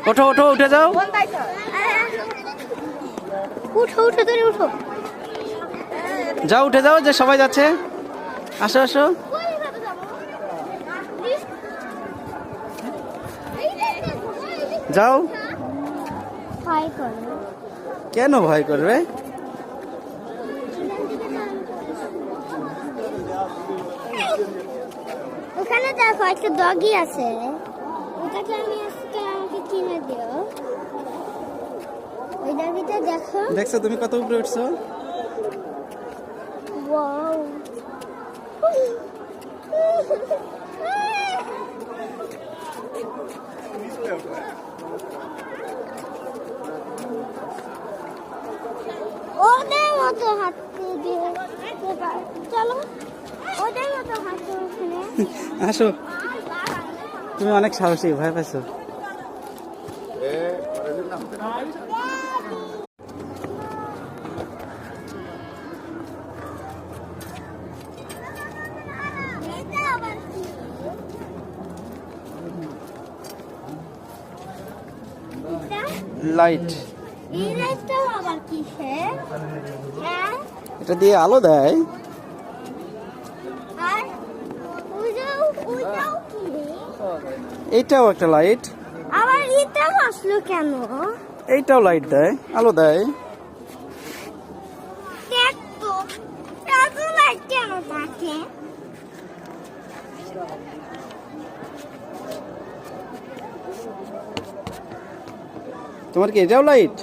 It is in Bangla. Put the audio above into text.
ওঠো ওঠো উঠে যাও। উঠো উঠো তুমি উঠো। যাও উঠে যাও, যে সবাই যাচ্ছে। আসো আসো। যাও। ভয় করে। কেন ভয় করবে? ওখানে দেখো একটা ডগি আছে, ওটাকে আমি আজকে আমাকে কিনে দিও। ওই ডগিটা দেখো। দেখছো তুমি কত উপরে উঠছো? ওয়াও। ওদের মতো হাঁটতে দিয়ে চলো, ওদের মতো হাঁটতে ওখানে। আসো, তুমি অনেক সাহসী, ভয় পাইছো? লাইট। এই লাইটটা আবার কিসের? হ্যাঁ, এটা দিয়ে আলো দেয়। আর ওইটাও কি রে? এইটাও একটা লাইট। আবার এটাও আসলো কেন? এইটাও লাইট দেয়, আলো দেয়। দেখ তো, এত লাইট কেন থাকে? তোমার কি এটাও লাইট?